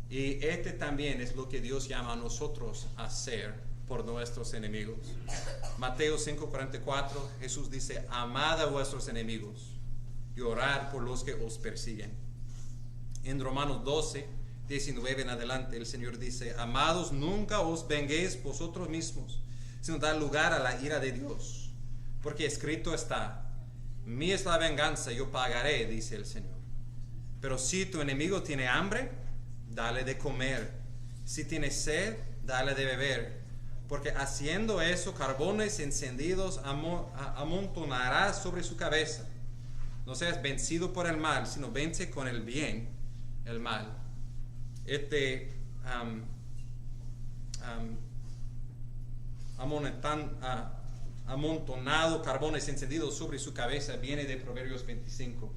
Y este también es lo que Dios llama a nosotros a hacer por nuestros enemigos. Mateo 5:44, Jesús dice: amad a vuestros enemigos y orad por los que os persiguen. En Romanos 12:19 en adelante, el Señor dice: amados, nunca os venguéis vosotros mismos, sino dar lugar a la ira de Dios. Porque escrito está: mía es la venganza, yo pagaré, dice el Señor. Pero si tu enemigo tiene hambre, dale de comer. Si tiene sed, dale de beber. Porque haciendo eso, carbones encendidos amontonarás sobre su cabeza. No seas vencido por el mal, sino vence con el bien el mal. Amontonado, carbones encendidos sobre su cabeza, viene de Proverbios 25.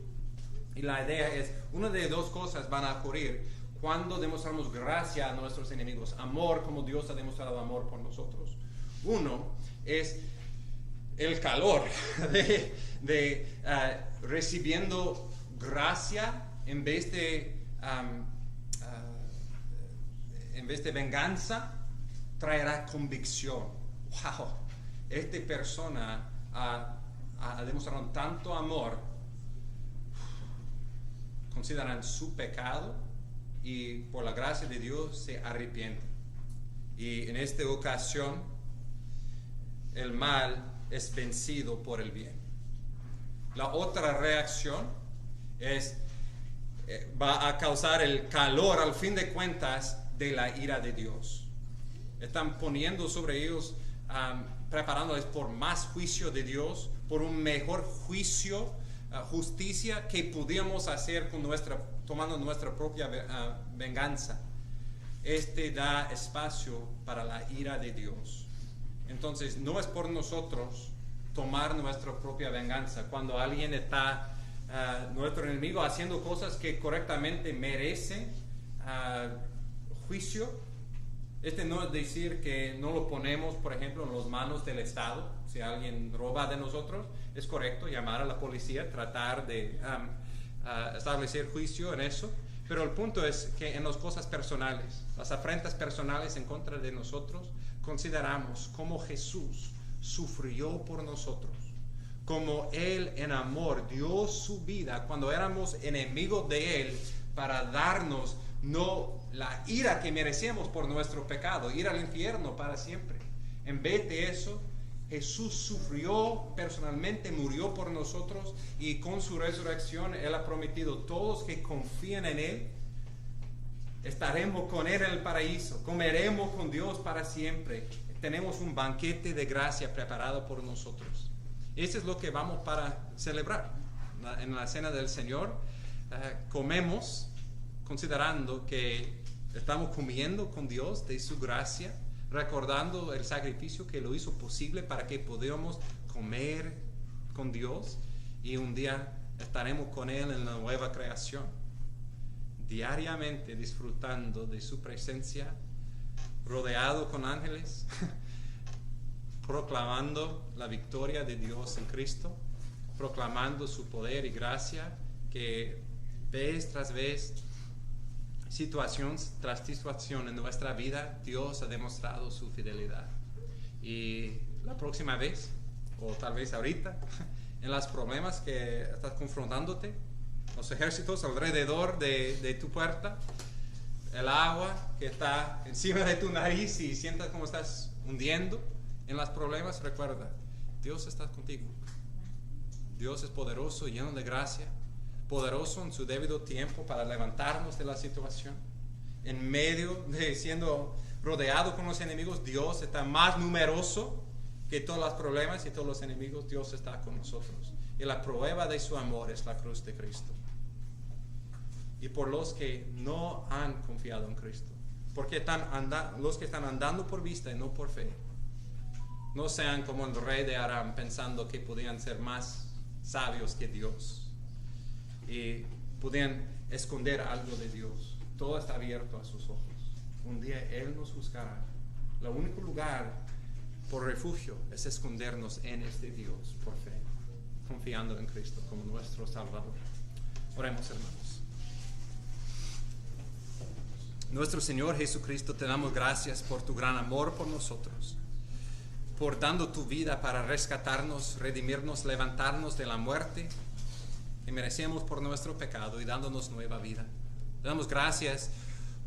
Y la idea es, una de dos cosas van a ocurrir cuando demostramos gracia a nuestros enemigos, amor como Dios ha demostrado amor por nosotros. Uno es el calor de recibiendo gracia en vez de venganza, traerá convicción. Wow, esta persona ha demostrado tanto amor, consideran su pecado y por la gracia de Dios se arrepienten. Y en esta ocasión el mal es vencido por el bien. La otra reacción va a causar el calor, al fin de cuentas, de la ira de Dios. Están poniendo sobre ellos, preparándoles por más juicio de Dios, por un mejor juicio, justicia que pudiéramos hacer tomando nuestra propia venganza. Este da espacio para la ira de Dios. Entonces, no es por nosotros tomar nuestra propia venganza. Cuando alguien está, nuestro enemigo, haciendo cosas que correctamente merecen juicio, no es decir que no lo ponemos, por ejemplo, en las manos del Estado. Si alguien roba de nosotros, es correcto llamar a la policía, tratar de establecer juicio en eso. Pero el punto es que en las cosas personales, las afrentas personales en contra de nosotros, consideramos cómo Jesús sufrió por nosotros, como Él en amor dio su vida cuando éramos enemigos de Él para darnos no la ira que merecemos por nuestro pecado, ir al infierno para siempre. En vez de eso, Jesús sufrió personalmente, murió por nosotros, y con su resurrección Él ha prometido: todos que confían en Él, estaremos con Él en el paraíso, comeremos con Dios para siempre. Tenemos un banquete de gracia preparado por nosotros. Eso es lo que vamos para celebrar. En la cena del Señor comemos considerando que estamos comiendo con Dios de su gracia, recordando el sacrificio que lo hizo posible para que podamos comer con Dios, y un día estaremos con Él en la nueva creación, diariamente disfrutando de su presencia, rodeado con ángeles, proclamando la victoria de Dios en Cristo, proclamando su poder y gracia, que vez tras vez, situación tras situación en nuestra vida, Dios ha demostrado su fidelidad. Y la próxima vez, o tal vez ahorita, en los problemas que estás confrontándote, los ejércitos alrededor de tu puerta, el agua que está encima de tu nariz y sientas como estás hundiendo en los problemas, recuerda, Dios está contigo. Dios es poderoso, lleno de gracia, poderoso en su debido tiempo para levantarnos de la situación. En medio de siendo rodeado con los enemigos, Dios está más numeroso que todos los problemas y todos los enemigos. Dios está con nosotros. Y la prueba de su amor es la cruz de Cristo. Y por los que no han confiado en Cristo, porque los que están andando por vista y no por fe, no sean como el rey de Aram, pensando que podían ser más sabios que Dios y podían esconder algo de Dios. Todo está abierto a sus ojos. Un día Él nos juzgará. El único lugar por refugio es escondernos en este Dios por fe, confiando en Cristo como nuestro Salvador. Oremos, hermanos. Nuestro Señor Jesucristo, te damos gracias por tu gran amor por nosotros, por dando tu vida para rescatarnos, redimirnos, levantarnos de la muerte que merecemos por nuestro pecado y dándonos nueva vida. Te damos gracias,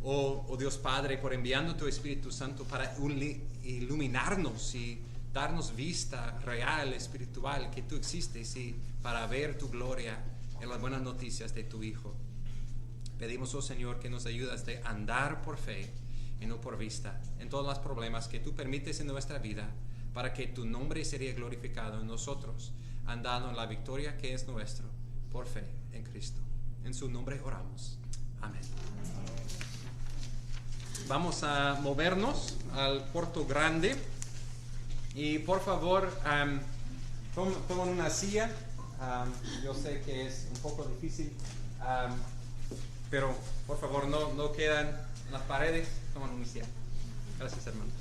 oh Dios Padre, por enviando tu Espíritu Santo para iluminarnos y darnos vista real, espiritual, que tú existes, y para ver tu gloria en las buenas noticias de tu Hijo. Pedimos, oh Señor, que nos ayudas de andar por fe y no por vista en todos los problemas que tú permites en nuestra vida, para que tu nombre sería glorificado en nosotros, andando en la victoria que es nuestro por fe en Cristo. En su nombre oramos. Amén. Vamos a movernos al cuarto grande, y por favor tomen una silla. Yo sé que es un poco difícil, pero por favor no quedan en las paredes. Toman una silla. Gracias, hermanos.